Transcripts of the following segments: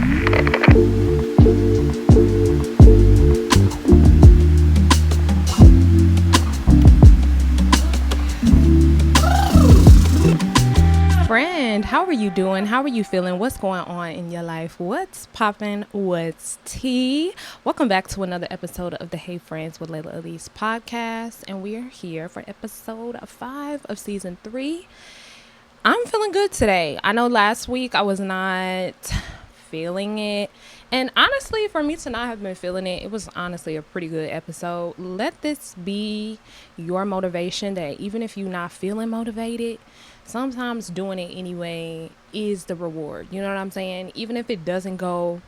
Friend, how are you doing? How are you feeling? What's going on in your life? What's popping? What's tea? Welcome back to another episode of the Hey Friends with Laila Alise podcast. And we are here for episode 5 of season 3. I'm feeling good today. I know last week I was not feeling it. And honestly, for me to not have been feeling it, it was honestly a pretty good episode. Let this be your motivation that even if you're not feeling motivated, sometimes doing it anyway is the reward. You know what I'm saying? Even if it doesn't go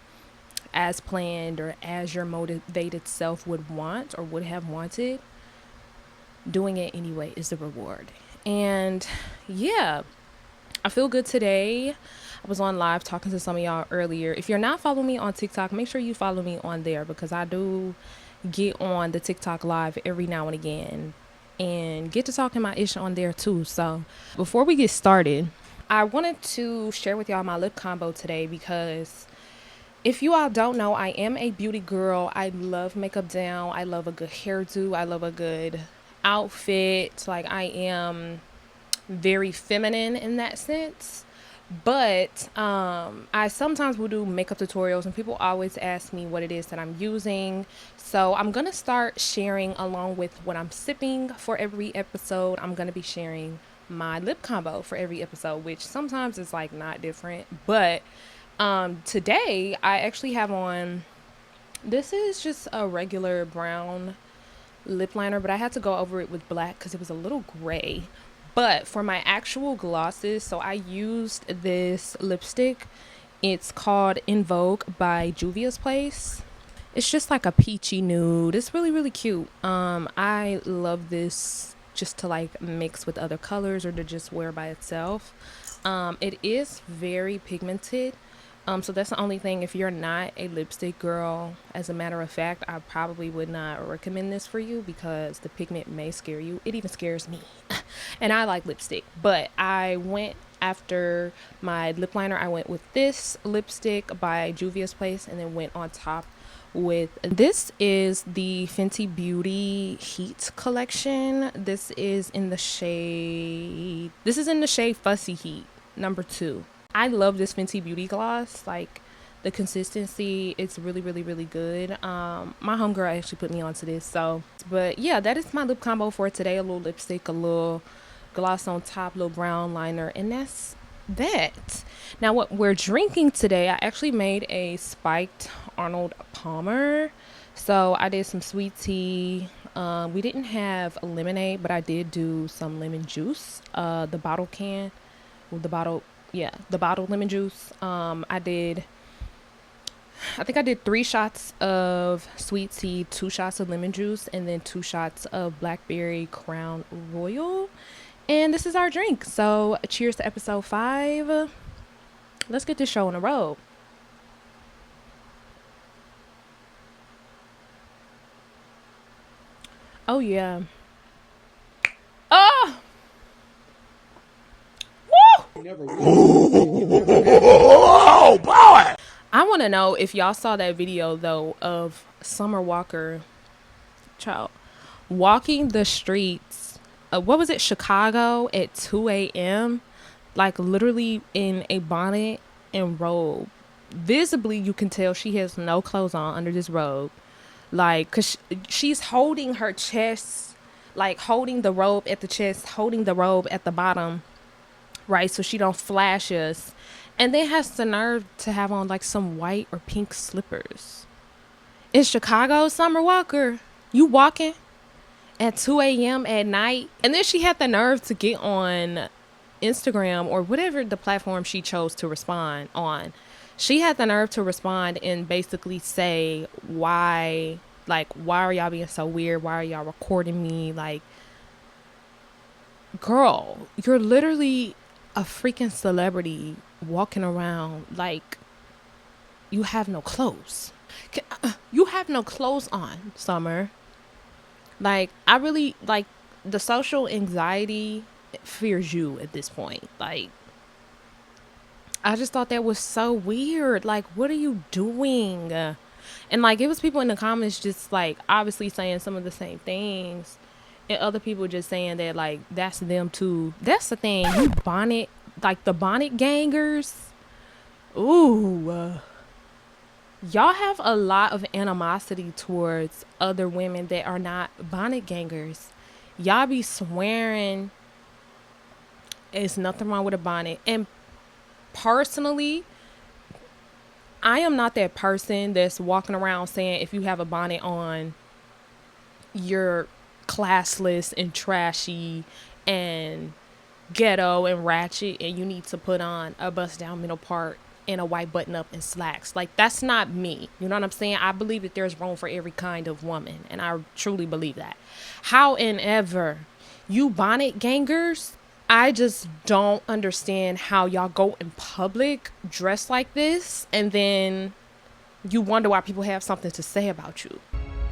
as planned or as your motivated self would want or would have wanted, doing it anyway is the reward. And yeah, I feel good today. I was on live talking to some of y'all earlier. If you're not following me on TikTok, make sure you follow me on there because I do get on the TikTok live every now and again and get to talking my ish on there too. So before we get started, I wanted to share with y'all my lip combo today because if you all don't know, I am a beauty girl. I love makeup down. I love a good hairdo. I love a good outfit. Like I am very feminine in that sense. But I sometimes will do makeup tutorials and people always ask me what it is that I'm using. So I'm going to start sharing along with what I'm sipping for every episode. I'm going to be sharing my lip combo for every episode, which sometimes is like not different. But today I actually have on, this is just a regular brown lip liner, but I had to go over it with black because it was a little gray. But for my actual glosses, so I used this lipstick. It's called In Vogue by Juvia's Place. It's just like a peachy nude. It's really, really cute. I love this just to like mix with other colors or to just wear by itself. It is very pigmented. So that's the only thing. If you're not a lipstick girl, as a matter of fact, I probably would not recommend this for you because the pigment may scare you. It even scares me. And I like lipstick. But I went after my lip liner. I went with this lipstick by Juvia's Place and then went on top with, this is the Fenty Beauty Heat collection. This is in the shade Fussy Heat number 2. I love this Fenty Beauty gloss. Like the consistency, it's really, really, really good. My homegirl actually put me onto this. So, but yeah, that is my lip combo for today. A little lipstick, a little gloss on top, little brown liner, and that's that. Now, what we're drinking today, I actually made a spiked Arnold Palmer. So I did some sweet tea. We didn't have a lemonade, but I did do some lemon juice. The bottle lemon juice. I think I did 3 shots of sweet tea, 2 shots of lemon juice, and then 2 shots of blackberry Crown Royal. And this is our drink. So cheers to episode 5. Let's get this show on the road. Oh yeah. Oh! Oh boy! I want to know if y'all saw that video though of Summer Walker, child, walking the streets. What was it? Chicago at 2 a.m. Like literally in a bonnet and robe. Visibly, you can tell she has no clothes on under this robe. Like, cause she's holding her chest, like holding the robe at the chest, holding the robe at the bottom. Right, so she don't flash us, and then has the nerve to have on like some white or pink slippers. In Chicago, Summer Walker, you walking at 2 a.m. at night, and then she had the nerve to get on Instagram or whatever the platform she chose to respond on. She had the nerve to respond and basically say, why are y'all being so weird? Why are y'all recording me? Like, girl, you're literally a freaking celebrity walking around like you have no clothes. You have no clothes on, Summer. Like, I really, like, the social anxiety fears you at this point. Like, I just thought that was so weird. Like, what are you doing? And like, it was people in the comments just like obviously saying some of the same things, and other people just saying that like that's them too. That's the thing. You bonnet, like the bonnet gangers. Ooh, y'all have a lot of animosity towards other women that are not bonnet gangers. Y'all be swearing it's nothing wrong with a bonnet. And personally, I am not that person that's walking around saying if you have a bonnet on, you're classless and trashy and ghetto and ratchet and you need to put on a bust down middle part and a white button up and slacks. Like, that's not me. You know what I'm saying? I believe that there's room for every kind of woman, and I truly believe that. However, you bonnet gangers, I just don't understand how y'all go in public dressed like this and then you wonder why people have something to say about you.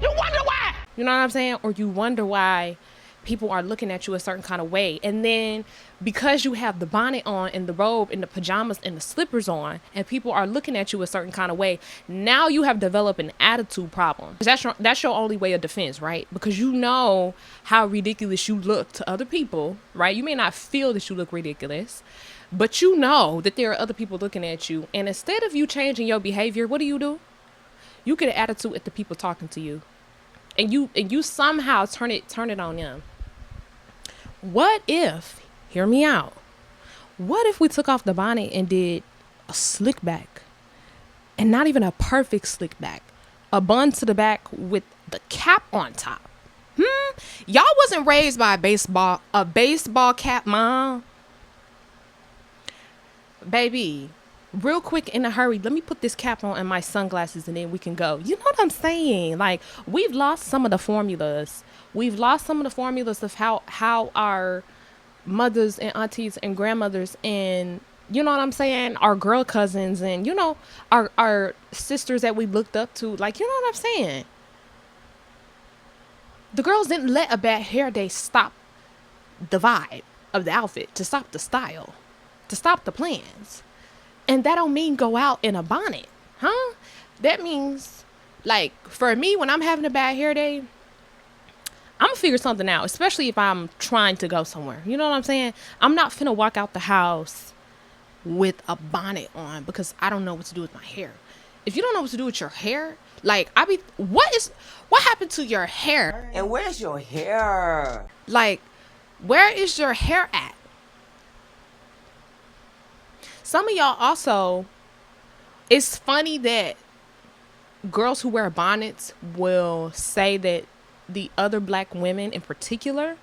You wonder why? You know what I'm saying? Or you wonder why people are looking at you a certain kind of way. And then because you have the bonnet on and the robe and the pajamas and the slippers on and people are looking at you a certain kind of way, now you have developed an attitude problem. That's your only way of defense, right? Because you know how ridiculous you look to other people, right? You may not feel that you look ridiculous, but you know that there are other people looking at you. And instead of you changing your behavior, what do? You get an attitude at the people talking to you. And you somehow turn it on them. What if, hear me out, what if we took off the bonnet and did a slick back? And not even a perfect slick back. A bun to the back with the cap on top. Y'all wasn't raised by a baseball cap mom? Baby, real quick in a hurry, let me put this cap on and my sunglasses and then we can go. You know what I'm saying? Like, we've lost some of the formulas. We've lost some of the formulas of how our mothers and aunties and grandmothers and, you know what I'm saying, our girl cousins and, you know, our sisters that we looked up to. Like, you know what I'm saying? The girls didn't let a bad hair day stop the vibe of the outfit, to stop the style, to stop the plans. And that don't mean go out in a bonnet, huh? That means, like, for me, when I'm having a bad hair day, I'm gonna figure something out, especially if I'm trying to go somewhere. You know what I'm saying? I'm not finna walk out the house with a bonnet on because I don't know what to do with my hair. If you don't know what to do with your hair, like, what happened to your hair? And where's your hair? Like, where is your hair at? Some of y'all also, it's funny that girls who wear bonnets will say that the other black women in particular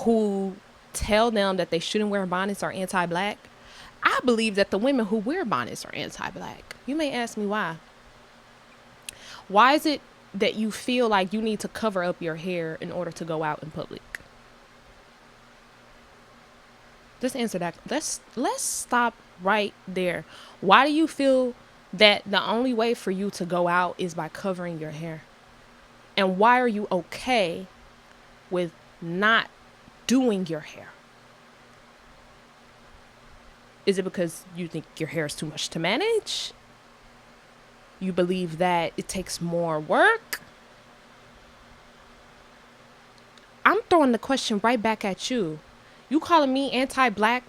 who tell them that they shouldn't wear bonnets are anti-black. I believe that the women who wear bonnets are anti-black. You may ask me why. Why is it that you feel like you need to cover up your hair in order to go out in public? Just answer that. Let's stop right there. Why do you feel that the only way for you to go out is by covering your hair? And why are you okay with not doing your hair? Is it because you think your hair is too much to manage? You believe that it takes more work? I'm throwing the question right back at you. You calling me anti-black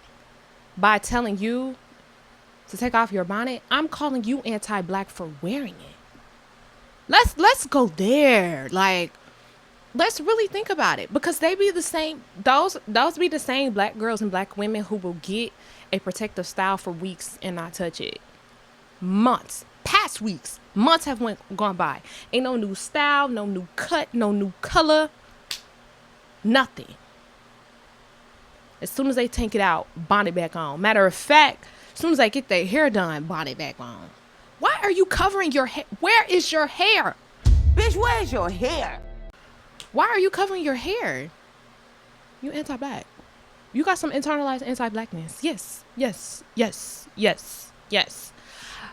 by telling you to take off your bonnet? I'm calling you anti-black for wearing it. Let's go there. Like, let's really think about it, because they be the same. Those be the same black girls and black women who will get a protective style for weeks and not touch it. Months, past weeks, months have gone by. Ain't no new style, no new cut, no new color, nothing. As soon as they take it out, bonnet back on. Matter of fact, as soon as they get their hair done, bonnet back on. Why are you covering your hair? Where is your hair? Bitch, where's your hair? Why are you covering your hair? You anti-black. You got some internalized anti-blackness. Yes, yes, yes, yes, yes.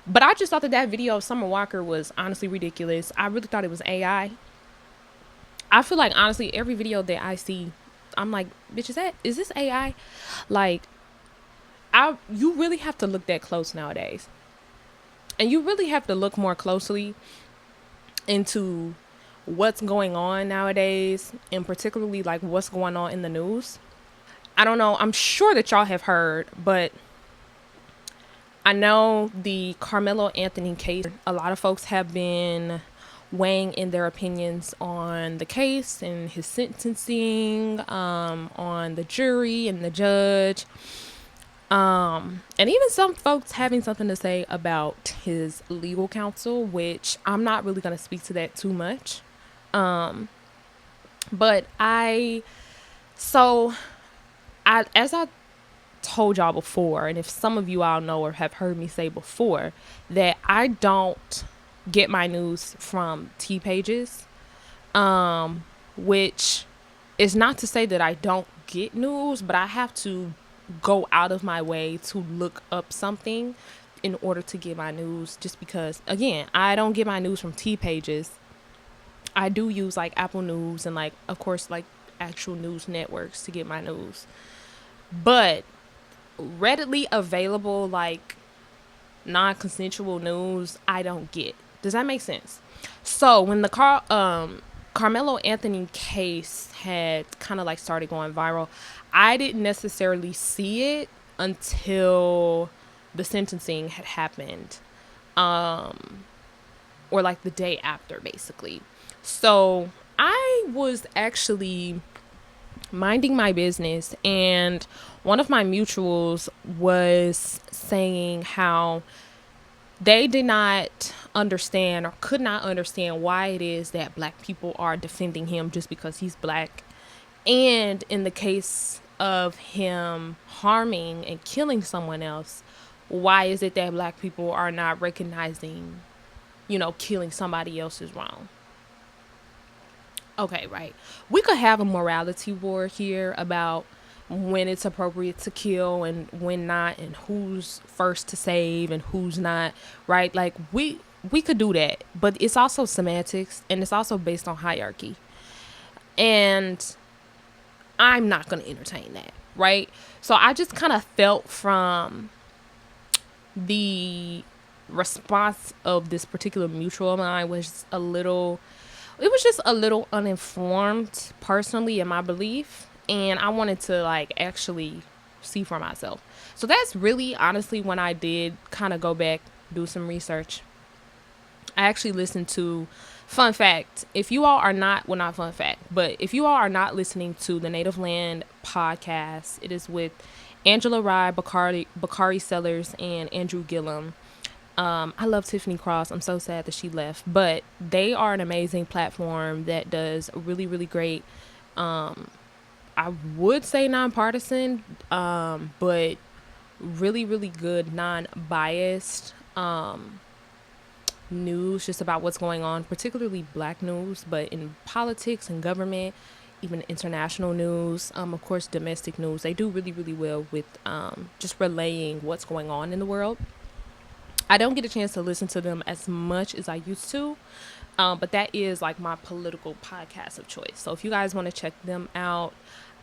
But I just thought that video of Summer Walker was honestly ridiculous. I really thought it was AI. I feel like, honestly, every video that I see, I'm like, bitch, is this AI? Like, you really have to look that close nowadays. And you really have to look more closely into what's going on nowadays, and particularly like what's going on in the news. I don't know, I'm sure that y'all have heard, but I know the Karmelo Anthony case, a lot of folks have been weighing in their opinions on the case and his sentencing, on the jury and the judge. And even some folks having something to say about his legal counsel, which I'm not really going to speak to that too much. But as I told y'all before, and if some of you all know or have heard me say before, that I don't get my news from T pages, which is not to say that I don't get news, but I have to go out of my way to look up something in order to get my news, just because, again, I don't get my news from T pages. I do use like Apple News and like, of course, like actual news networks to get my news, but readily available like non-consensual news I don't get. Does that make sense? So when the Karmelo Anthony case had kind of like started going viral, I didn't necessarily see it until the sentencing had happened, or like the day after, basically. So I was actually minding my business, and one of my mutuals was saying how they did not understand or could not understand why it is that black people are defending him just because he's black. And in the case of him harming and killing someone else, why is it that black people are not recognizing, killing somebody else is wrong? Okay, right. We could have a morality war here about when it's appropriate to kill and when not, and who's first to save and who's not, right? Like we could do that, but it's also semantics, and it's also based on hierarchy. And I'm not going to entertain that, right? So I just kind of felt from the response of this particular mutual of mine was just a little uninformed personally in my belief, and I wanted to like actually see for myself. So that's really honestly when I did kind of go back, do some research. I actually listened to, fun fact, if you all are not, well, not fun fact, but if you all are not listening to the Native Land podcast, it is with Angela Rye, Bakari Sellers, and Andrew Gillum. I love Tiffany Cross. I'm so sad that she left, but they are an amazing platform that does really, really great, I would say nonpartisan, but really, really good non-biased news just about what's going on, particularly black news, but in politics and government, even international news, of course, domestic news. They do really, really well with just relaying what's going on in the world. I don't get a chance to listen to them as much as I used to, but that is like my political podcast of choice. So if you guys want to check them out,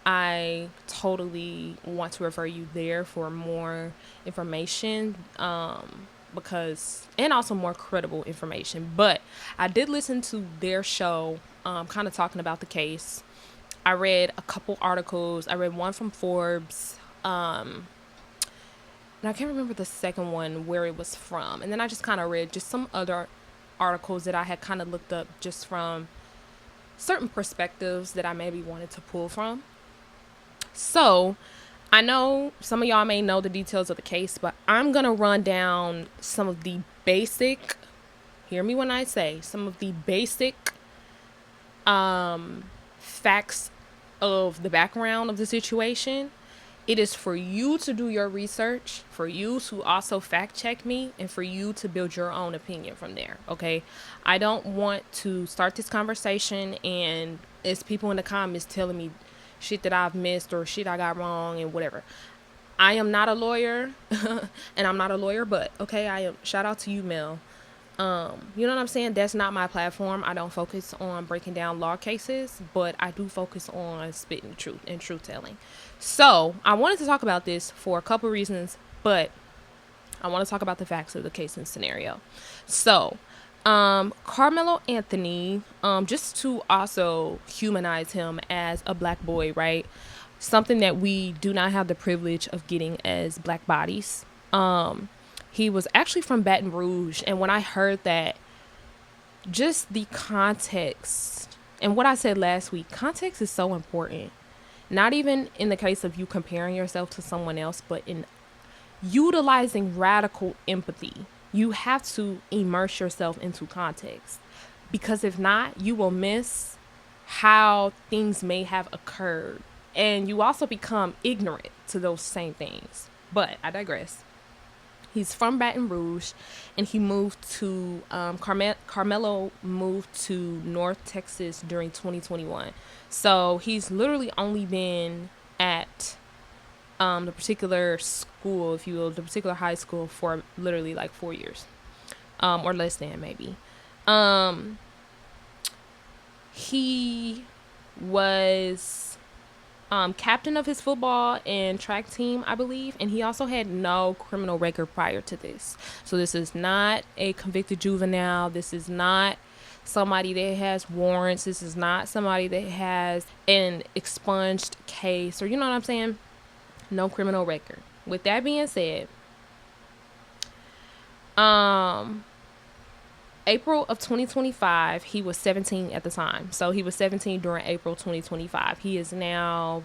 I totally want to refer you there for more information, and also more credible information. But I did listen to their show, kind of talking about the case. I read a couple articles. I read one from Forbes, and I can't remember the second one where it was from. And then I just kind of read just some other articles that I had kind of looked up just from certain perspectives that I maybe wanted to pull from. So I know some of y'all may know the details of the case, but I'm going to run down some of the basic, hear me when I say, some of the basic facts of the background of the situation. It is for you to do your research, for you to also fact check me, and for you to build your own opinion from there, okay? I don't want to start this conversation and it's people in the comments telling me shit that I've missed or shit I got wrong and whatever. I am not a lawyer, and I'm not a lawyer, but okay, I am. Shout out to you, Mel. You know what I'm saying? That's not my platform. I don't focus on breaking down law cases, but I do focus on spitting the truth and truth telling. So I wanted to talk about this for a couple reasons, but I want to talk about the facts of the case and scenario. So, Karmelo Anthony, just to also humanize him as a black boy, right? Something that we do not have the privilege of getting as black bodies. He was actually from Baton Rouge, and when I heard that, just the context and what I said last week, context is so important. Not even in the case of you comparing yourself to someone else, but in utilizing radical empathy. You have to immerse yourself into context, because if not, you will miss how things may have occurred, and you also become ignorant to those same things. But I digress. He's from Baton Rouge, and he moved to Karmelo moved to North Texas during 2021. So he's literally only been at the particular school, if you will, the particular high school, for literally like 4 years, or less than maybe. He was captain of his football and track team, I believe, and he also had no criminal record prior to this. So this is not a convicted juvenile. This is not somebody that has warrants. This is not somebody that has an expunged case, or you know what I'm saying? No criminal record. With that being said, April of 2025, he was 17 at the time. So he was 17 during April 2025. He is now,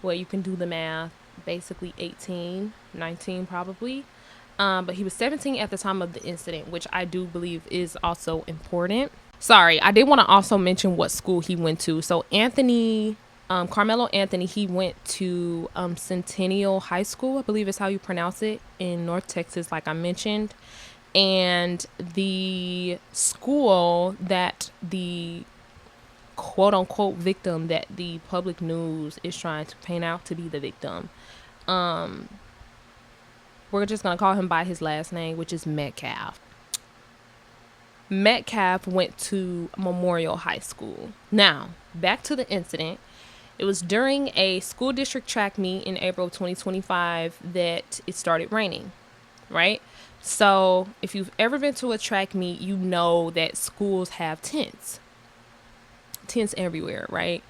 well, you can do the math, basically 18, 19 probably. But he was 17 at the time of the incident, which I do believe is also important. Sorry, I did want to also mention what school he went to. So Karmelo Anthony, he went to Centennial High School, I believe is how you pronounce it, in North Texas, like I mentioned. And the school that the quote-unquote victim that the public news is trying to paint out to be the victim, we're just going to call him by his last name, which is Metcalf. Metcalf went to Memorial High School. Now, back to the incident. It was during a school district track meet in April 2025 that it started raining, right? So if you've ever been to a track meet, you know that schools have tents everywhere, right?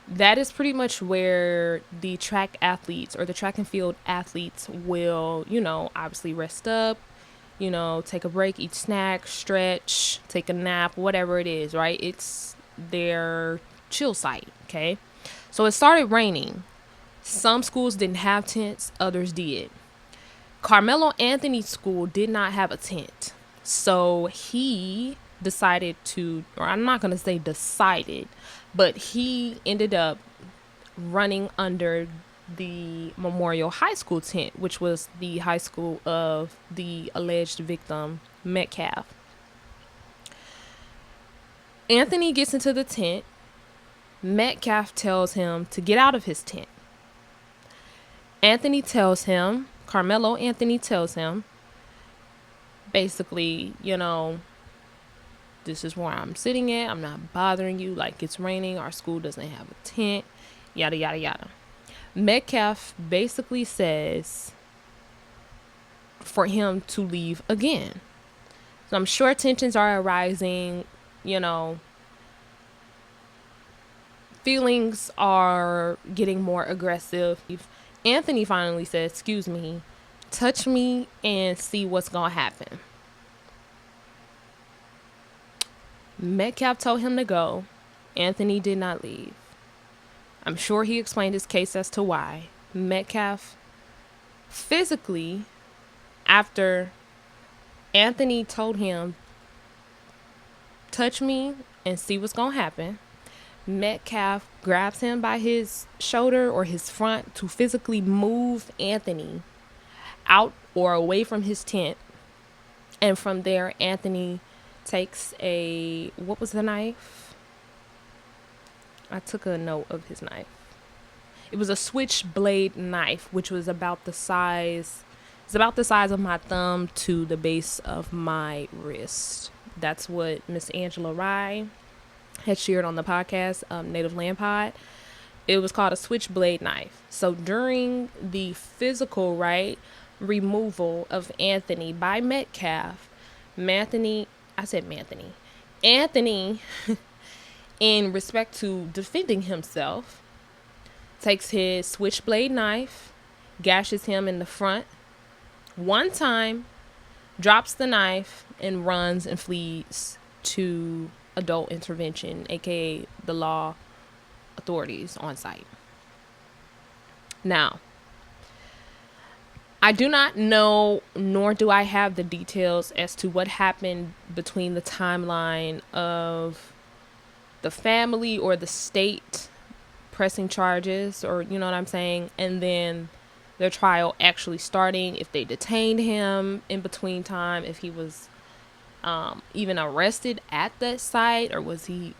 That is pretty much where the track athletes or the track and field athletes will, obviously rest up, take a break, eat snack, stretch, take a nap, whatever it is, right? It's their chill site, okay? So it started raining. Some schools didn't have tents, others did. Karmelo Anthony's school did not have a tent. So he decided to, or I'm not going to say decided, but he ended up running under the Memorial High School tent, which was the high school of the alleged victim, Metcalf. Anthony gets into the tent. Metcalf tells him to get out of his tent. Karmelo Anthony tells him, basically, this is where I'm sitting at. I'm not bothering you. Like, it's raining. Our school doesn't have a tent. Yada, yada, yada. Metcalf basically says for him to leave again. So I'm sure tensions are arising, feelings are getting more aggressive. Anthony finally says, "Excuse me, touch me and see what's going to happen." Metcalf told him to go. Anthony did not leave. I'm sure he explained his case as to why. Metcalf physically, after Anthony told him, touch me and see what's going to happen, Metcalf grabs him by his shoulder or his front to physically move Anthony out or away from his tent. And from there, Anthony takes what was the knife? I took a note of his knife. It was a switchblade knife, which was about the size It's about the size of my thumb to the base of my wrist. That's what Miss Angela Rye had shared on the podcast, Native Land Pod. It was called a switchblade knife. So during the physical, right, removal of Anthony by Metcalf, Anthony, in respect to defending himself, takes his switchblade knife, gashes him in the front one time, drops the knife, and runs and flees to adult intervention, aka the law authorities on site. Now, I do not know, nor do I have the details as to what happened between the timeline of the family or the state pressing charges, or you know what I'm saying, and then their trial actually starting, if they detained him in between time, if he was even arrested at that site, or was he,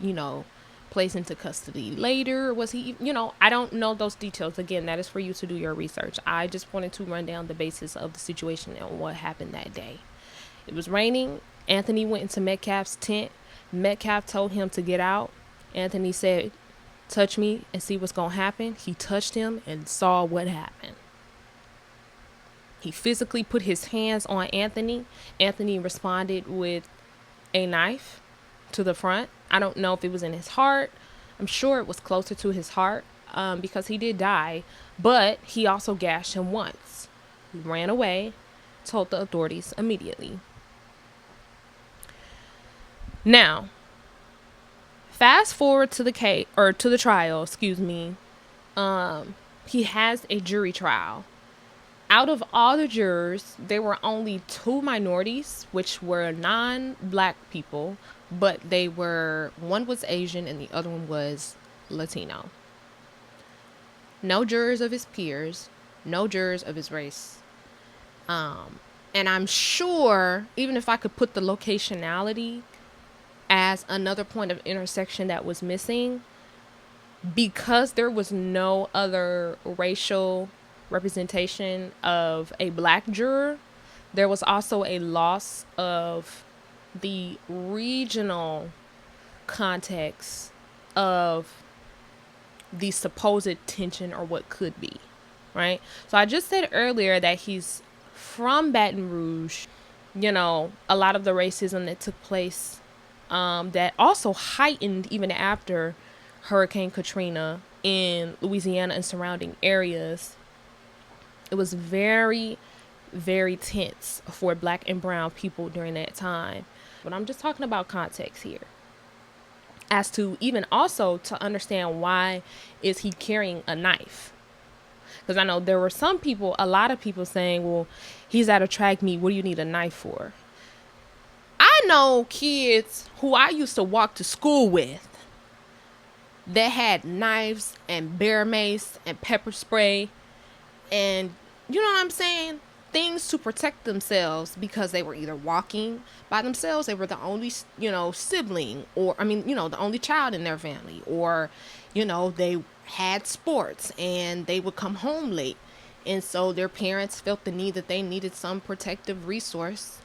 placed into custody later? Was he, I don't know those details. Again, that is for you to do your research. I just wanted to run down the basis of the situation and what happened that day. It was raining. Anthony went into Metcalf's tent. Metcalf told him to get out. Anthony said, touch me and see what's going to happen. He touched him and saw what happened. He physically put his hands on Anthony. Anthony responded with a knife to the front. I don't know if it was in his heart. I'm sure it was closer to his heart because he did die. But he also gashed him once. He ran away, told the authorities immediately. Now, fast forward to the trial, he has a jury trial. Out of all the jurors, there were only two minorities, which were non-black people, but one was Asian and the other one was Latino. No jurors of his peers, no jurors of his race. And I'm sure, even if I could put the locationality as another point of intersection that was missing, because there was no other racial representation of a black juror, there was also a loss of the regional context of the supposed tension, or what could be, right? So I just said earlier that he's from Baton Rouge. A lot of the racism that took place that also heightened even after Hurricane Katrina in Louisiana and surrounding areas. It was very, very tense for black and brown people during that time. But I'm just talking about context here. As to even also to understand why is he carrying a knife. Because I know there were a lot of people saying, well, he's at a track meet. What do you need a knife for? I know kids who I used to walk to school with that had knives and bear mace and pepper spray and, you know what I'm saying, things to protect themselves, because they were either walking by themselves, they were the only, sibling, or, the only child in their family, or, they had sports and they would come home late. And so their parents felt the need that they needed some protective resource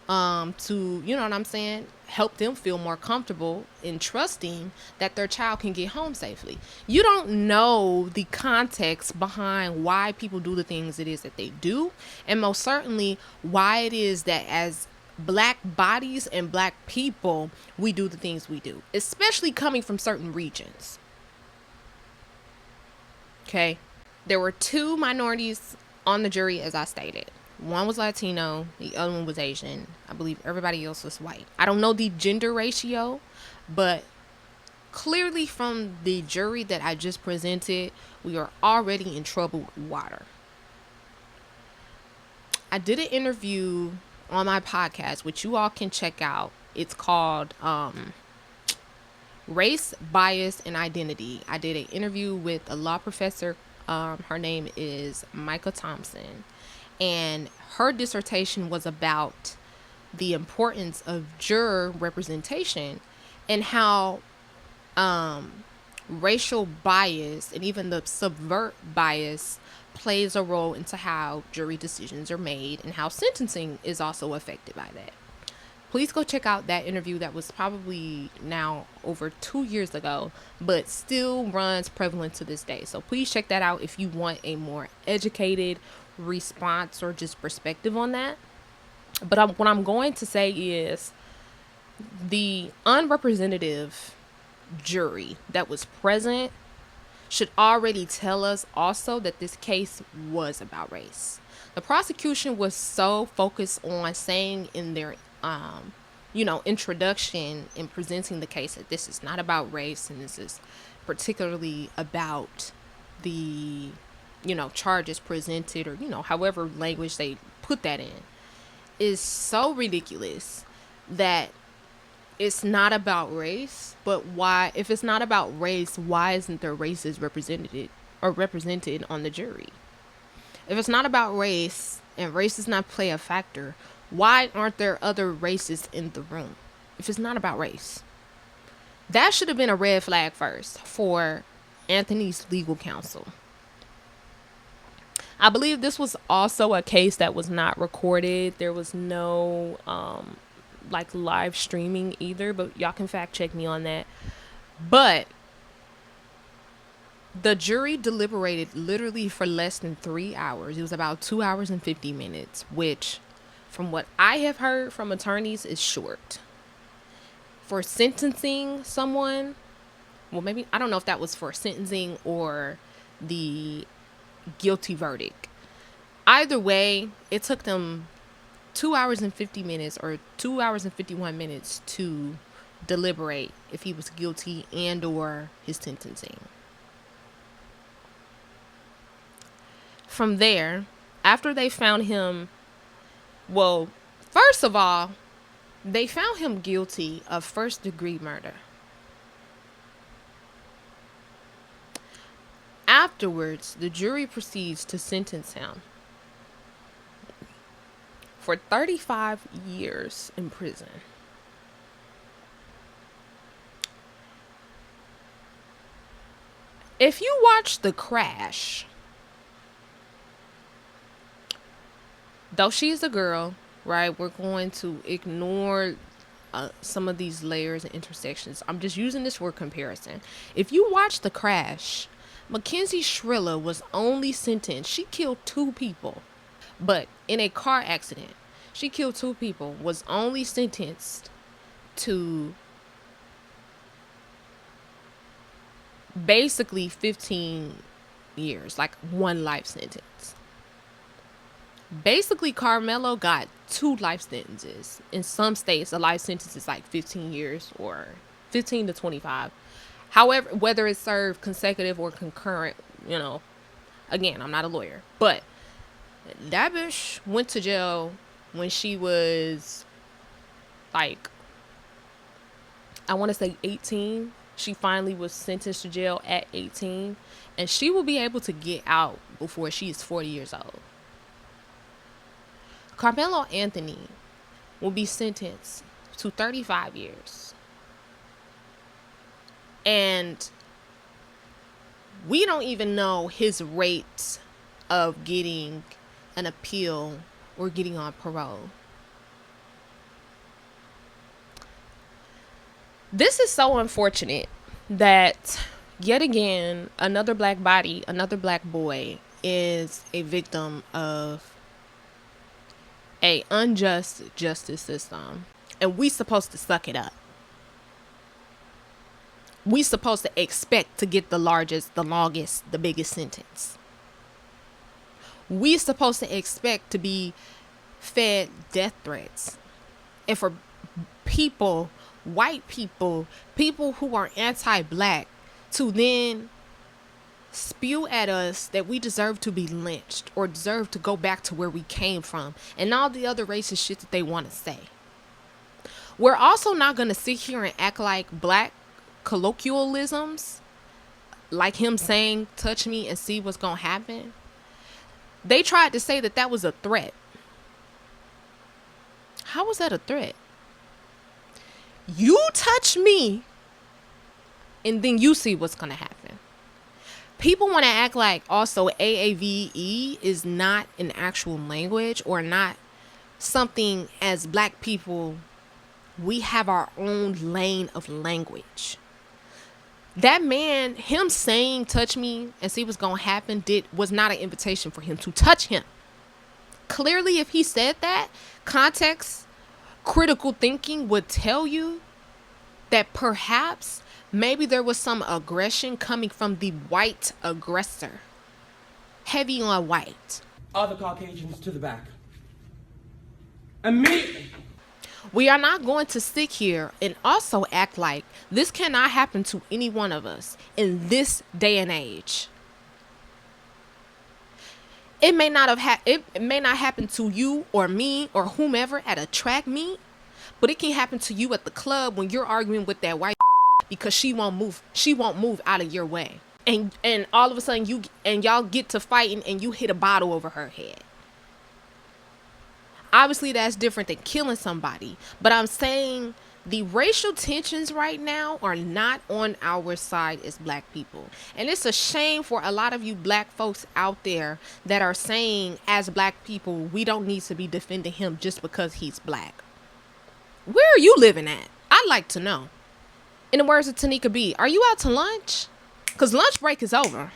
to, help them feel more comfortable in trusting that their child can get home safely. You don't know the context behind why people do the things it is that they do, and most certainly why it is that as black bodies and black people, we do the things we do, especially coming from certain regions. Okay. There were two minorities on the jury, as I stated. One was Latino, the other one was Asian. I believe everybody else was white. I don't know the gender ratio, but clearly from the jury that I just presented, we are already in troubled water. I did an interview on my podcast, which you all can check out. It's called Race, Bias, and Identity. I did an interview with a law professor. Her name is Micah Thompson. And her dissertation was about the importance of juror representation and how racial bias and even the subvert bias plays a role into how jury decisions are made and how sentencing is also affected by that. Please go check out that interview that was probably now over 2 years ago, but still runs prevalent to this day. So please check that out if you want a more educated response or just perspective on that. But what I'm going to say is the unrepresentative jury that was present should already tell us also that this case was about race. The prosecution was so focused on saying in their introduction in presenting the case that this is not about race and this is particularly about the charges presented, or however language they put that in, is so ridiculous that it's not about race. But why, if it's not about race, why isn't there races represented on the jury? If it's not about race and race does not play a factor, why aren't there other races in the room? If it's not about race, that should have been a red flag first for Anthony's legal counsel. I believe this was also a case that was not recorded. There was no live streaming either, but y'all can fact check me on that. But the jury deliberated literally for less than 3 hours. It was about 2 hours and 50 minutes, which from what I have heard from attorneys is short. For sentencing someone, well, maybe, I don't know if that was for sentencing or the guilty verdict. Either way, it took them 2 hours and 50 minutes or 2 hours and 51 minutes to deliberate if he was guilty and or his sentencing. From there, after they found him, well, first of all, they found him guilty of first-degree murder. Afterwards, the jury proceeds to sentence him for 35 years in prison. If you watch The Crash, though she's a girl, right, we're going to ignore some of these layers and intersections. I'm just using this for comparison. If you watch The Crash, Mackenzie Shriller was only sentenced, she killed 2 people, but in a car accident, she killed 2 people, was only sentenced to basically 15 years, like 1 life sentence. Basically, Karmelo got 2 life sentences. In some states, a life sentence is like 15 years or 15 to 25. However, whether it's served consecutive or concurrent, again, I'm not a lawyer. But that bitch went to jail when she was like, I want to say 18. She finally was sentenced to jail at 18. And she will be able to get out before she is 40 years old. Karmelo Anthony will be sentenced to 35 years. And we don't even know his rate of getting an appeal or getting on parole. This is so unfortunate that yet again, another black body, another black boy is a victim of a unjust justice system. And we supposed to suck it up. We supposed to expect to get the largest, the longest, the biggest sentence. We supposed to expect to be fed death threats. And for people, white people, people who are anti-black, to then spew at us that we deserve to be lynched or deserve to go back to where we came from and all the other racist shit that they want to say. We're also not going to sit here and act like black colloquialisms, like him saying, touch me and see what's going to happen. They tried to say that that was a threat. How was that a threat? You touch me and then you see what's going to happen. People want to act like also AAVE is not an actual language or not something as black people. We have our own lane of language. That man, him saying touch me and see what's going to happen was not an invitation for him to touch him. Clearly, if he said that, context, critical thinking would tell you that perhaps maybe there was some aggression coming from the white aggressor. Heavy on white. Other Caucasians to the back. Immediately. We are not going to sit here and also act like this cannot happen to any one of us in this day and age. It may not happen to you or me or whomever at a track meet, but it can happen to you at the club when you're arguing with that white because she won't move out of your way. And all of a sudden y'all get to fighting and you hit a bottle over her head. Obviously that's different than killing somebody, but I'm saying the racial tensions right now are not on our side as black people. And it's a shame for a lot of you black folks out there that are saying as black people, we don't need to be defending him just because he's black. Where are you living at? I'd like to know. In the words of Tanika B, are you out to lunch? Because lunch break is over.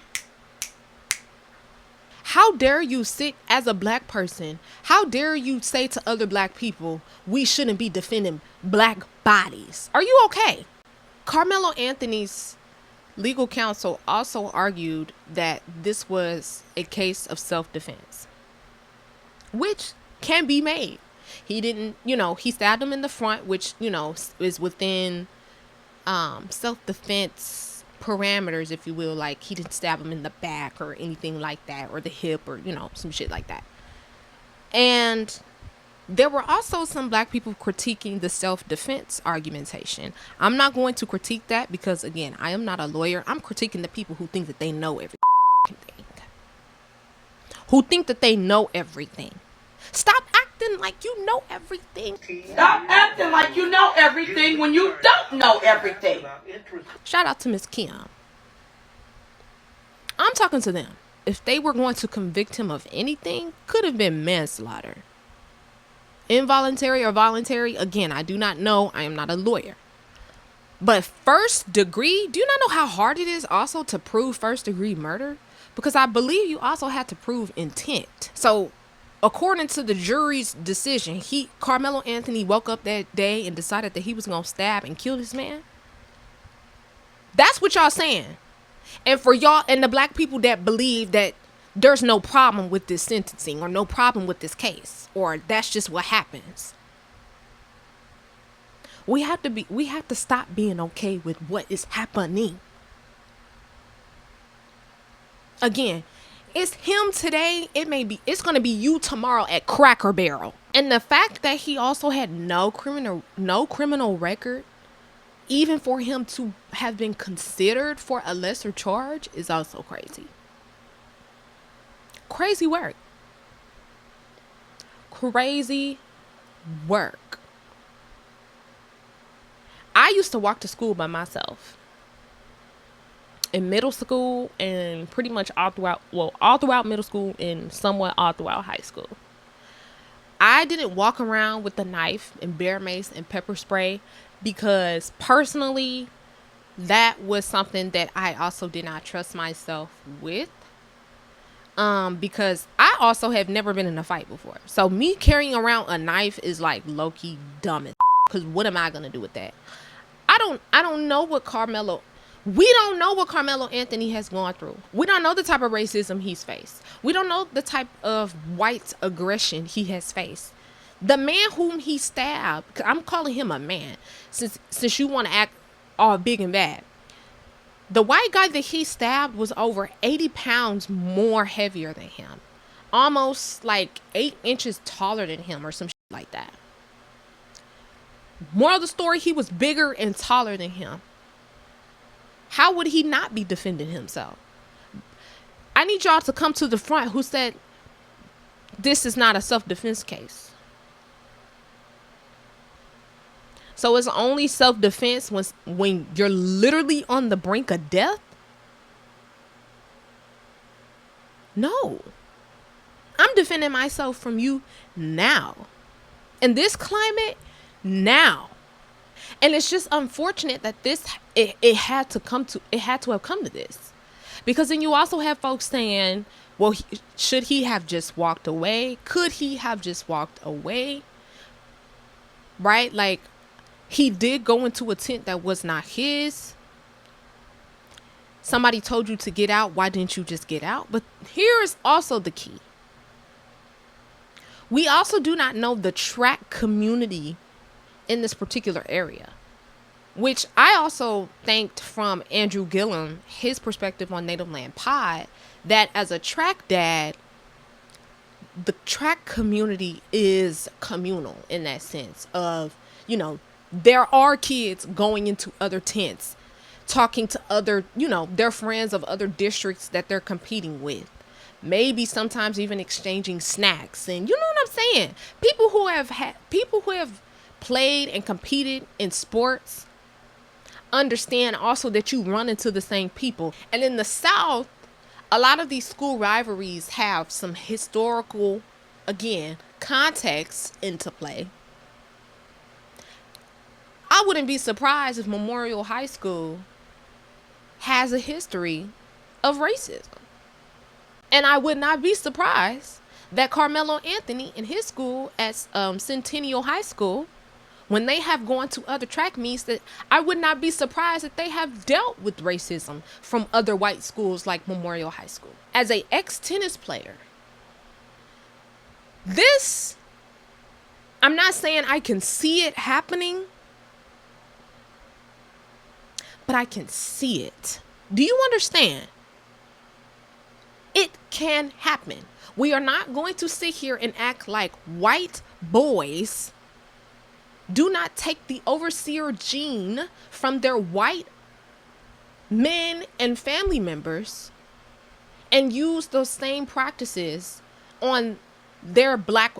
How dare you sit as a black person? How dare you say to other black people, we shouldn't be defending black bodies? Are you okay? Karmelo Anthony's legal counsel also argued that this was a case of self-defense, which can be made. He didn't, he stabbed him in the front, which, is within self-defense parameters, if you will. Like, he didn't stab him in the back or anything like that, or the hip, or some shit like that. And there were also some black people critiquing the self-defense argumentation. I'm not going to critique that because, again, I am not a lawyer. I'm critiquing the people who think that they know everything. Who think that they know everything. Stop acting like you know everything. Stop acting like you know everything when you don't know everything. Shout out to Miss Kim. I'm talking to them. If they were going to convict him of anything, could have been manslaughter. Involuntary or voluntary, again, I do not know. I am not a lawyer. But first degree, do you not know how hard it is also to prove first degree murder? Because I believe you also had to prove intent. So, according to the jury's decision, Karmelo Anthony woke up that day and decided that he was going to stab and kill this man. That's what y'all saying. And for y'all and the black people that believe that there's no problem with this sentencing or no problem with this case, or that's just what happens. We have to stop being okay with what is happening. Again, it's him today. It's going to be you tomorrow at Cracker Barrel. And the fact that he also had no criminal record, even for him to have been considered for a lesser charge, is also crazy. Crazy work. Crazy work. I used to walk to school by myself. In middle school and pretty much all throughout middle school and somewhat all throughout high school. I didn't walk around with a knife and bear mace and pepper spray because personally, that was something that I also did not trust myself with. Because I also have never been in a fight before. So me carrying around a knife is like low-key dumb as because what am I gonna do with that? I don't know what we don't know what Karmelo Anthony has gone through. We don't know the type of racism he's faced. We don't know the type of white aggression he has faced. The man whom he stabbed, I'm calling him a man, since you want to act all big and bad. The white guy that he stabbed was over 80 pounds more heavier than him. Almost like 8 inches taller than him or some shit like that. Moral of the story, he was bigger and taller than him. How would he not be defending himself? I need y'all to come to the front who said this is not a self-defense case. So it's only self-defense when you're literally on the brink of death? No. I'm defending myself from you now. In this climate, now. And it's just unfortunate that it had to have come to this. Because then you also have folks saying, well, should he have just walked away? Could he have just walked away? Right? Like, he did go into a tent that was not his. Somebody told you to get out. Why didn't you just get out? But here is also the key. We also do not know the track community in this particular area, which I also thanked from Andrew Gillum, his perspective on Native Land Pod, that as a track dad, the track community is communal in that sense of, you know, there are kids going into other tents, talking to other, you know, their friends of other districts that they're competing with. Maybe sometimes even exchanging snacks. And you know what I'm saying? People who have played and competed in sports understand also that you run into the same people. And in the South, a lot of these school rivalries have some historical, again, context into play. I wouldn't be surprised if Memorial High School has a history of racism. And I would not be surprised that Karmelo Anthony in his school at Centennial High School, when they have gone to other track meets, that I would not be surprised that they have dealt with racism from other white schools like Memorial High School. As an ex-tennis player, this, I'm not saying I can see it happening, but I can see it. Do you understand? It can happen. We are not going to sit here and act like white boys do not take the overseer gene from their white men and family members and use those same practices on their black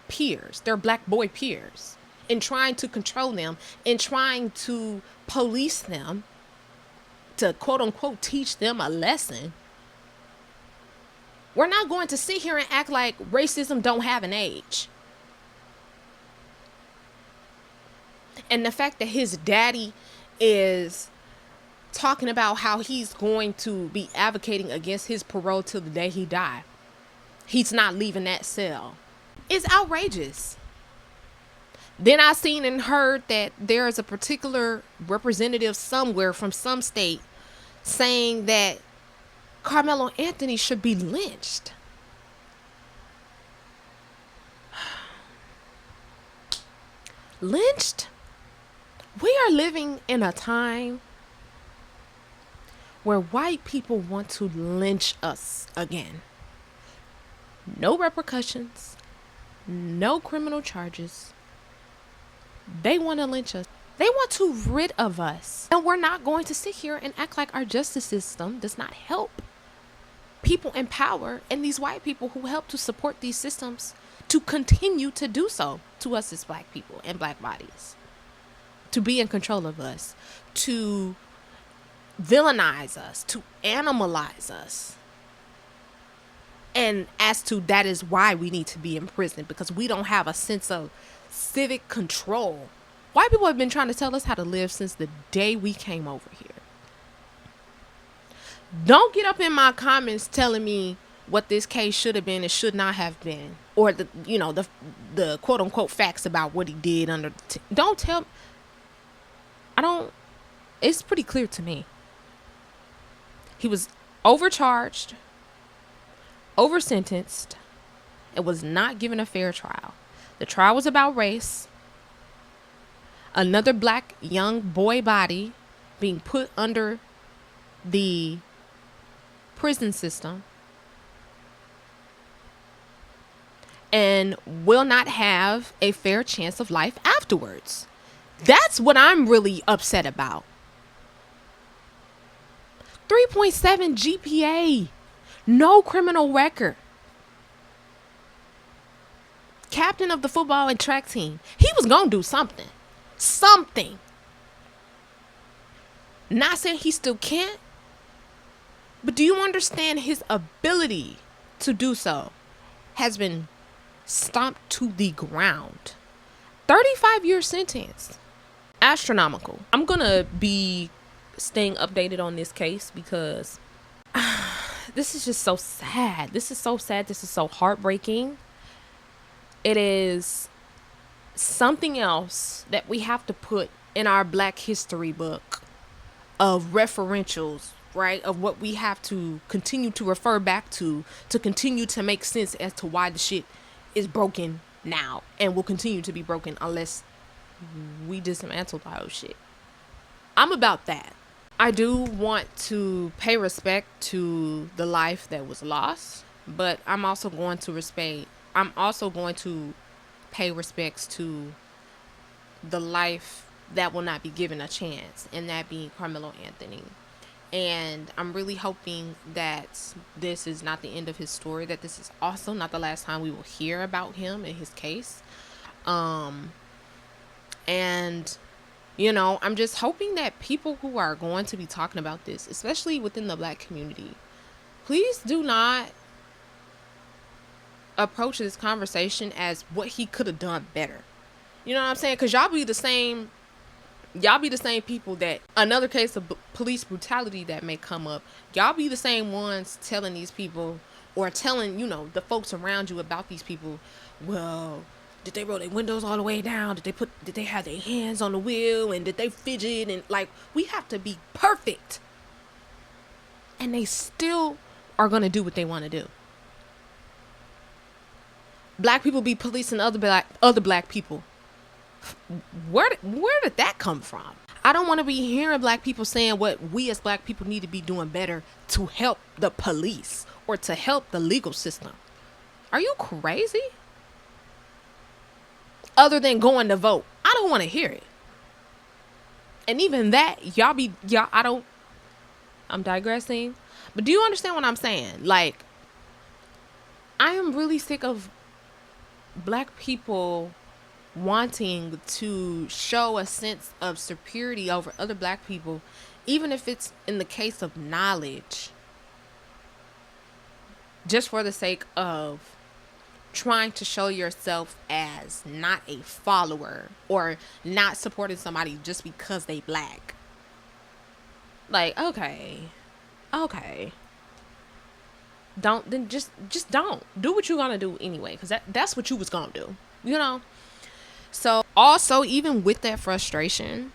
peers, their black boy peers, in trying to control them, in trying to police them, to quote unquote teach them a lesson. We're not going to sit here and act like racism don't have an age. And the fact that his daddy is talking about how he's going to be advocating against his parole till the day he died, he's not leaving that cell, is outrageous. Then I seen and heard that there is a particular representative somewhere from some state saying that Karmelo Anthony should be lynched. Lynched? We are living in a time where white people want to lynch us again. No repercussions, no criminal charges. They want to lynch us. They want to rid of us. And we're not going to sit here and act like our justice system does not help people in power and these white people who help to support these systems to continue to do so to us as black people and black bodies, to be in control of us, to villainize us, to animalize us. And as to that is why we need to be in prison, because we don't have a sense of civic control. White people have been trying to tell us how to live since the day we came over here. Don't get up in my comments telling me what this case should have been and should not have been, or the quote unquote facts about what he did under. Don't tell. I don't. It's pretty clear to me. He was overcharged, over-sentenced, and was not given a fair trial. The trial was about race. Another black young boy body being put under the prison system and will not have a fair chance of life afterwards. That's what I'm really upset about. 3.7 GPA. No criminal record. Captain of the football and track team. He was going to do something. Something. Not saying he still can't. But do you understand his ability to do so has been stomped to the ground. 35-year sentence. Astronomical. I'm going to be staying updated on this case because this is just so sad. This is so sad. This is so heartbreaking. It is something else that we have to put in our Black history book of referentials, right? Of what we have to continue to refer back to continue to make sense as to why the shit is broken now and will continue to be broken unless we dismantle the whole shit. I'm about that. I do want to pay respect to the life that was lost, but I'm also going to pay respects to the life that will not be given a chance, and that being Karmelo Anthony. And I'm really hoping that this is not the end of his story, that this is also not the last time we will hear about him and his case. And you know, I'm just hoping that people who are going to be talking about this, especially within the Black community, please do not approach this conversation as what he could have done better. You know what I'm saying? Because y'all be the same people that another case of police brutality that may come up. Y'all be the same ones telling these people, or telling, you know, the folks around you about these people, well, did they roll their windows all the way down? Did they have their hands on the wheel? And did they fidget? And like, we have to be perfect. And they still are going to do what they want to do. Black people be policing other black people. Where did that come from? I don't want to be hearing Black people saying what we as Black people need to be doing better to help the police or to help the legal system. Are you crazy? Other than going to vote, I don't want to hear it. And even that, I'm digressing, but do you understand what I'm saying? Like, I am really sick of Black people wanting to show a sense of superiority over other Black people, even if it's in the case of knowledge, just for the sake of trying to show yourself as not a follower or not supporting somebody just because they Black. Like, okay. Just don't do what you're gonna do anyway, because that's what you was gonna do, you know. So also, even with that frustration,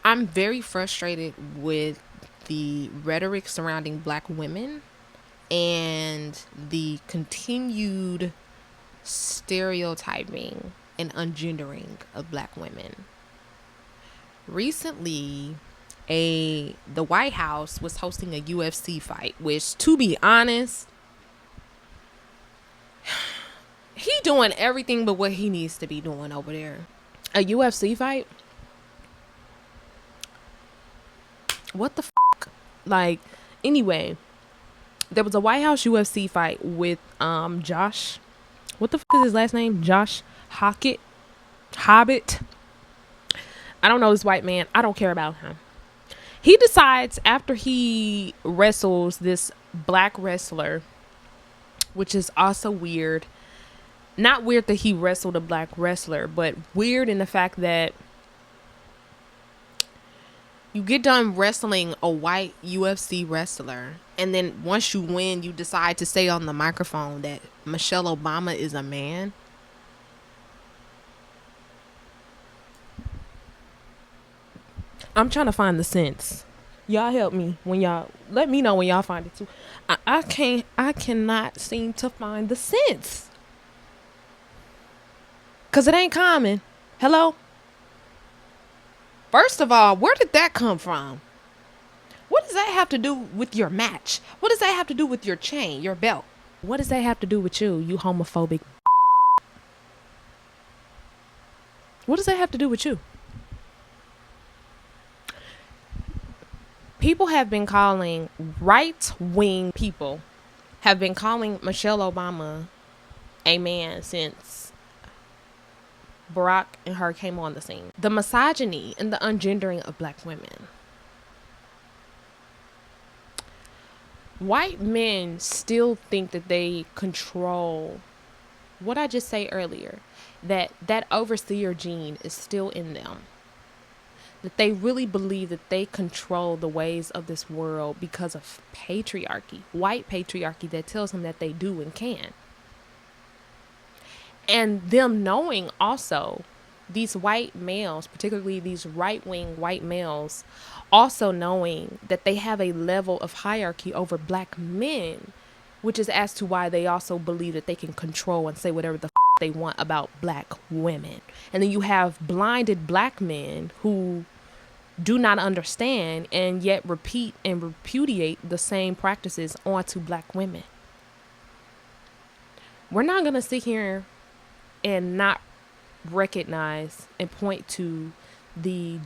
I'm very frustrated with the rhetoric surrounding Black women and the continued stereotyping and ungendering of Black women. Recently, the White House was hosting a UFC fight, which, to be honest, he doing everything but what he needs to be doing over there. A UFC fight? What the fuck? Like, anyway, there was a White House UFC fight with Josh. What the fuck is his last name? Josh Hobbit. I don't know this white man. I don't care about him. He decides after he wrestles this Black wrestler, which is also weird. Not weird that he wrestled a Black wrestler, but weird in the fact that you get done wrestling a white UFC wrestler, and then once you win, you decide to say on the microphone that Michelle Obama is a man. I'm trying to find the sense. Y'all help me let me know when y'all find it too. I cannot seem to find the sense. 'Cause it ain't common. Hello? First of all, where did that come from? What does that have to do with your match? What does that have to do with your chain, your belt? What does that have to do with you homophobic? What does that have to do with you? People have been calling, right-wing people have been calling Michelle Obama a man since Barack and her came on the scene. The misogyny and the ungendering of Black women. White men still think that they control what I just say earlier, that overseer gene is still in them. That they really believe that they control the ways of this world because of patriarchy, white patriarchy that tells them that they do and can. And them knowing also, these white males, particularly these right-wing white males, also knowing that they have a level of hierarchy over black men, which is as to why they also believe that they can control and say whatever the they want about black women. And then you have blinded black men who do not understand and yet repeat and repudiate the same practices onto black women. We're not going to sit here and not recognize and point to the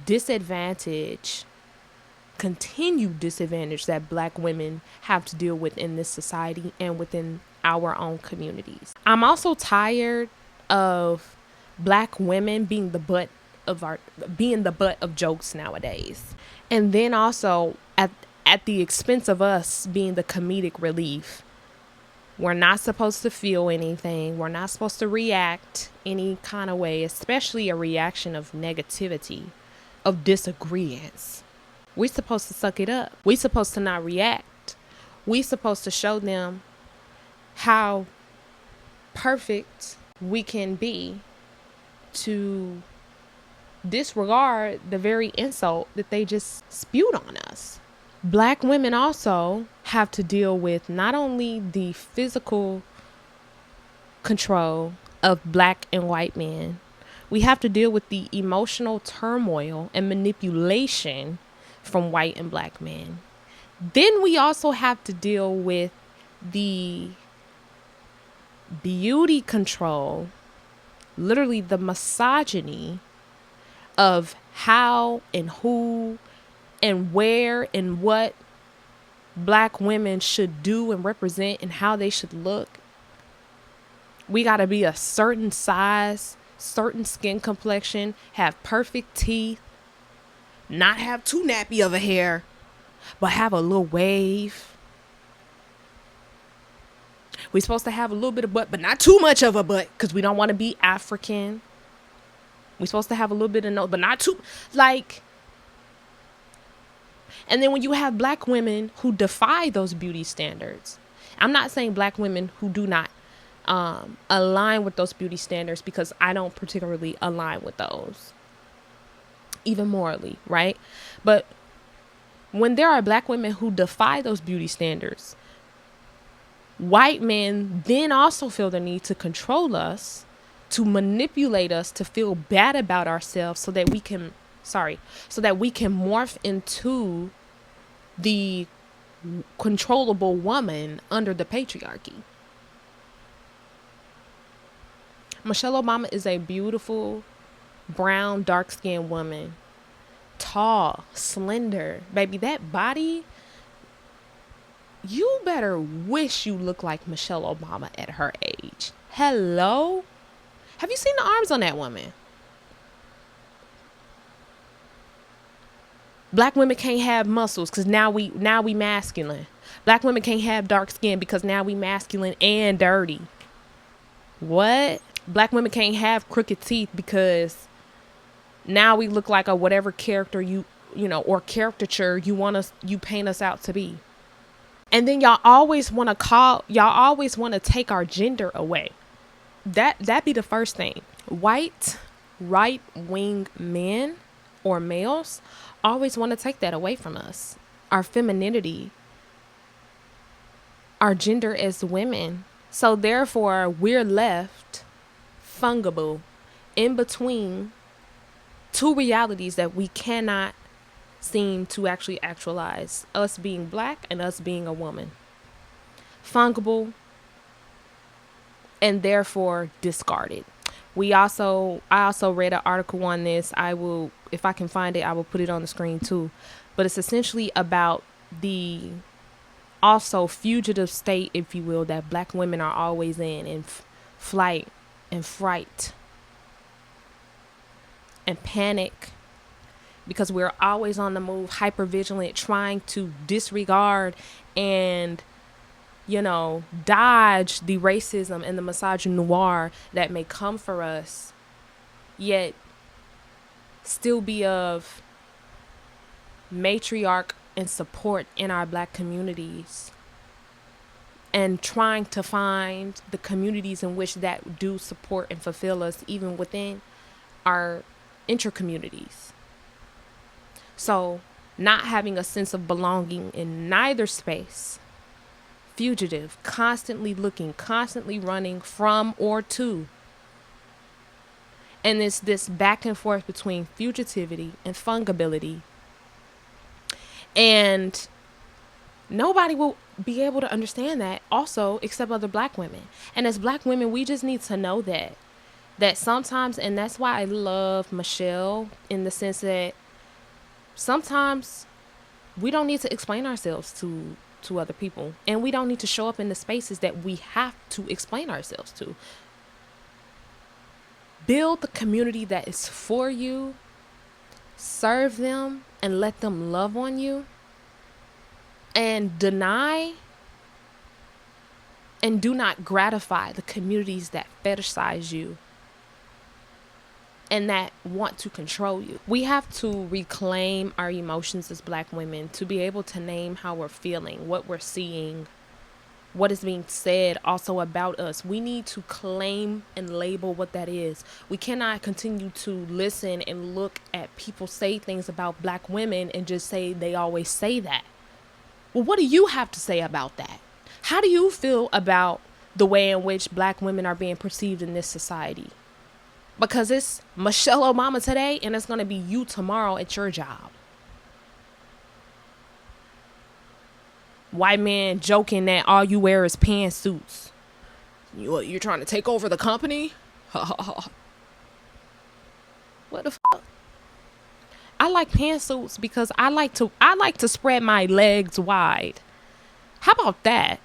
continued disadvantage that black women have to deal with in this society and within our own communities. I'm also tired of black women being the butt of jokes nowadays. And then also at the expense of us being the comedic relief. We're not supposed to feel anything. We're not supposed to react any kind of way, especially a reaction of negativity, of disagreeance. We're supposed to suck it up. We're supposed to not react. We're supposed to show them how perfect we can be to disregard the very insult that they just spewed on us. Black women also have to deal with not only the physical control of black and white men, we have to deal with the emotional turmoil and manipulation from white and black men. Then we also have to deal with the beauty control, literally the misogyny of how and who and where and what black women should do and represent and how they should look. We got to be a certain size, certain skin complexion, have perfect teeth, not have too nappy of a hair, but have a little wave. We're supposed to have a little bit of butt, but not too much of a butt because we don't want to be African. We're supposed to have a little bit of nose, but not too, like. And then when you have black women who defy those beauty standards, I'm not saying black women who do not align with those beauty standards, because I don't particularly align with those, even morally, right? But when there are black women who defy those beauty standards, white men then also feel the need to control us, to manipulate us, to feel bad about ourselves so that we can morph into the controllable woman under the patriarchy. Michelle Obama is a beautiful, brown, dark-skinned woman. Tall, slender. Baby, that body, you better wish you look like Michelle Obama at her age. Hello? Have you seen the arms on that woman? Black women can't have muscles because now we masculine. Black women can't have dark skin because now we masculine and dirty. What? Black women can't have crooked teeth because now we look like a whatever character you or caricature you paint us out to be. And then y'all always want to take our gender away. That be the first thing. White right-wing men or males always want to take that away from us. Our femininity, our gender as women. So therefore, we're left fungible in between two realities that we cannot seem to actually actualize. Us being black and us being a woman. Fungible and therefore discarded. I also read an article on this. I will, if I can find it, I will put it on the screen too. But it's essentially about the also fugitive state, if you will, that black women are always in flight and fright and panic because we're always on the move, hyper vigilant, trying to disregard and, dodge the racism and the misogynoir that may come for us, yet still be of matriarch and support in our Black communities, and trying to find the communities in which that do support and fulfill us, even within our inter-communities. So not having a sense of belonging in neither space, fugitive, constantly looking, constantly running from or to. And it's this back and forth between fugitivity and fungibility. And nobody will be able to understand that also except other Black women. And as Black women, we just need to know that sometimes, and that's why I love Michelle, in the sense that sometimes we don't need to explain ourselves to other people, and we don't need to show up in the spaces that we have to explain ourselves to. Build the community that is for you, serve them, and let them love on you, and deny and do not gratify the communities that fetishize you and that want to control you. We have to reclaim our emotions as Black women, to be able to name how we're feeling, what we're seeing, what is being said also about us. We need to claim and label what that is. We cannot continue to listen and look at people say things about Black women and just say they always say that. Well, what do you have to say about that? How do you feel about the way in which Black women are being perceived in this society? Because it's Michelle Obama today, and it's going to be you tomorrow at your job. White man joking that all you wear is pantsuits. You're trying to take over the company? What the fuck? I like pantsuits because I like to spread my legs wide. How about that?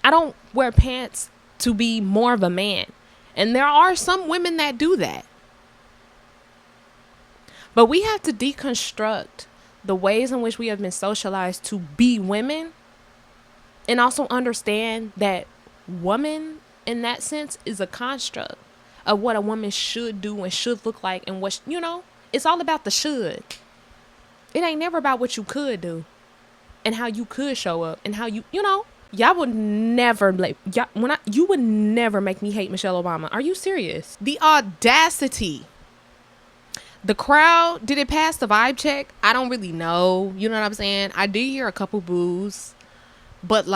I don't wear pants to be more of a man. And there are some women that do that. But we have to deconstruct the ways in which we have been socialized to be women, and also understand that woman, in that sense, is a construct of what a woman should do and should look like, and what, it's all about the should. It ain't never about what you could do and how you could show up and how y'all would never you would never make me hate Michelle Obama. Are you serious? The audacity. The crowd, did it pass the vibe check? I don't really know. You know what I'm saying? I did hear a couple boos, but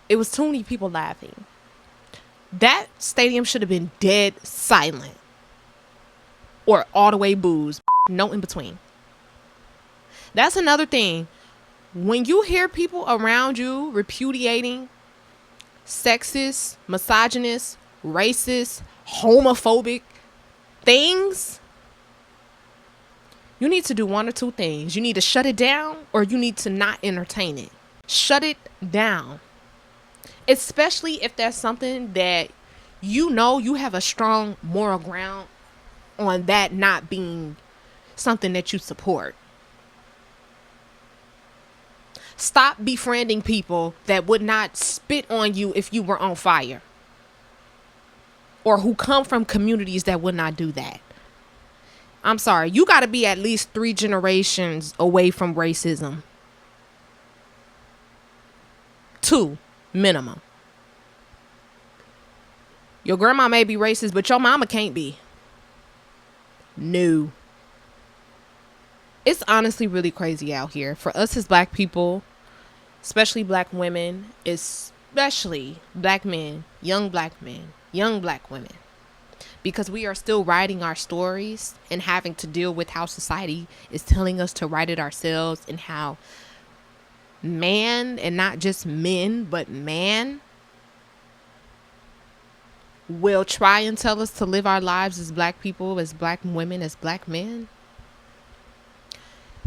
it was too many people laughing. That stadium should have been dead silent, or all the way boos. No in between. That's another thing. When you hear people around you repudiating sexist, misogynist, racist, homophobic things, you need to do one or two things. You need to shut it down, or you need to not entertain it. Shut it down. Especially if that's something that you have a strong moral ground on, that not being something that you support. Stop befriending people that would not spit on you if you were on fire, or who come from communities that would not do that. I'm sorry. You got to be at least 3 generations away from racism. 2 minimum. Your grandma may be racist, but your mama can't be. No. It's honestly really crazy out here for us as Black people, especially Black women, especially Black men, young Black women, because we are still writing our stories and having to deal with how society is telling us to write it ourselves, and how man, and not just men, but man, will try and tell us to live our lives as Black people, as Black women, as Black men.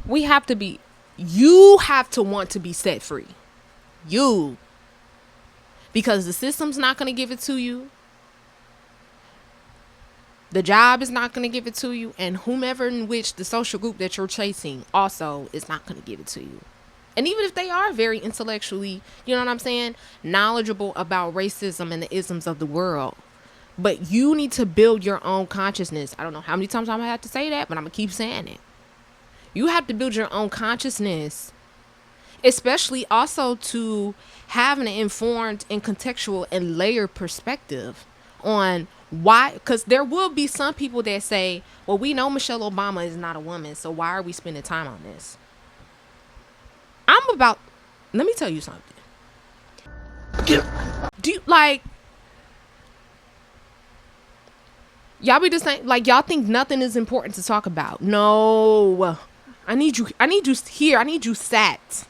You have to want to be set free. Because the system's not going to give it to you. The job is not going to give it to you, and whomever in which the social group that you're chasing also is not going to give it to you. And even if they are very intellectually, you know what I'm saying, knowledgeable about racism and the isms of the world, but you need to build your own consciousness. I don't know how many times I'm going to have to say that, but I'm going to keep saying it. You have to build your own consciousness, especially also to have an informed and contextual and layered perspective on why, because there will be some people that say, well, we know Michelle Obama is not a woman, so why are we spending time on this? Let me tell you something. Do you, like, y'all be just saying, like, y'all think nothing is important to talk about. No. I need you here. I need you sat.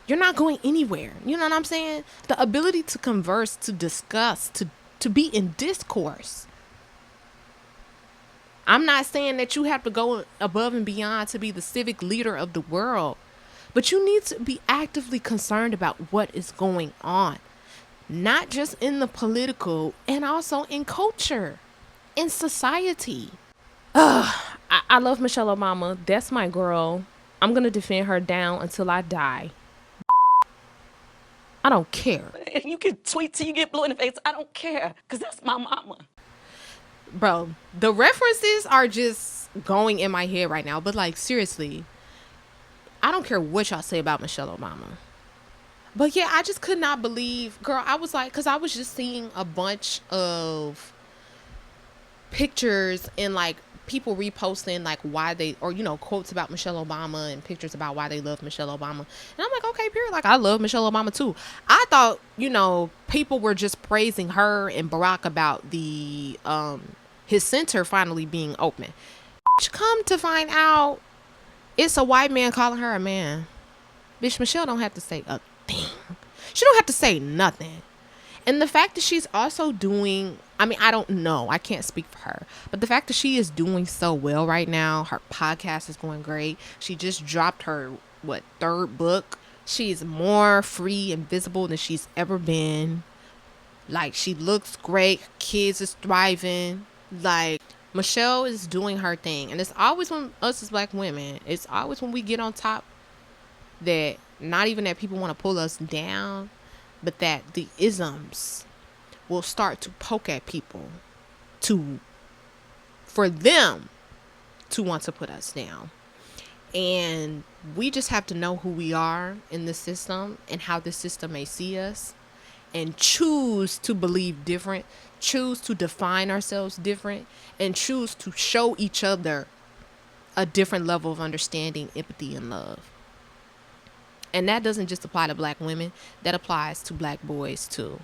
You're not going anywhere. You know what I'm saying? The ability to converse, to discuss, to be in discourse. I'm not saying that you have to go above and beyond to be the civic leader of the world, but you need to be actively concerned about what is going on, not just in the political and also in culture, in society. I love Michelle Obama. That's my girl. I'm going to defend her down until I die. I don't care. If you can tweet till you get blue in the face, I don't care, because that's my mama. Bro, the references are just going in my head right now. But, like, seriously, I don't care what y'all say about Michelle Obama. But, yeah, I just could not believe, girl, I was like, because I was just seeing a bunch of pictures and, like, people reposting, like, why they, or, you know, quotes about Michelle Obama and pictures about why they love Michelle Obama. And I'm like, okay, period. Like, I love Michelle Obama too. I thought, you know, people were just praising her and Barack about the, his center finally being open. Come to find out, it's a white man calling her a man. Bitch, Michelle don't have to say a thing. She don't have to say nothing. And the fact that she's also doing, I mean, I don't know, I can't speak for her, but the fact that she is doing so well right now, her podcast is going great. She just dropped her, third book. She's more free and visible than she's ever been. Like, she looks great. Kids is thriving. Like, Michelle is doing her thing. And it's always when us as black women, it's always when we get on top that, not even that people want to pull us down, but that the isms will start to poke at people for them to want to put us down. And we just have to know who we are in the system and how the system may see us, and choose to believe different, choose to define ourselves different, and choose to show each other a different level of understanding, empathy, and love. And that doesn't just apply to black women. That applies to black boys too,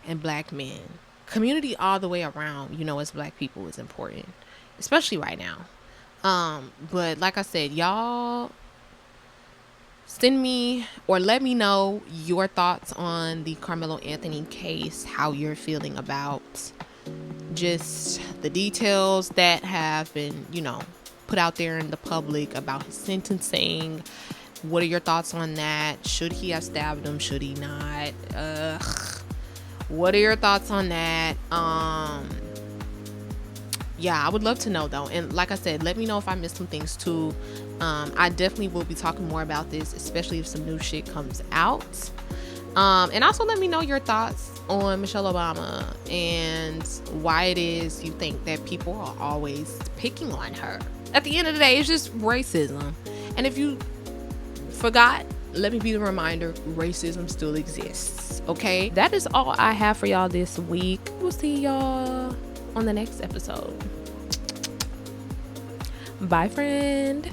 and black men. Community all the way around, you know, as black people is important, especially right now. But like I said, y'all send me or let me know your thoughts on the Karmelo Anthony case, how you're feeling about just the details that have been, you know, put out there in the public about his sentencing. What are your thoughts on that? Should he have stabbed him? Should he not? What are your thoughts on that? Yeah, I would love to know though. And like I said, let me know if I missed some things too. I definitely will be talking more about this, especially if some new shit comes out. And also let me know your thoughts on Michelle Obama and why it is you think that people are always picking on her. At the end of the day, it's just racism. And if you forgot, let me be the reminder, racism still exists. Okay, that is all I have for y'all this week. We'll see y'all on the next episode. Bye, friend.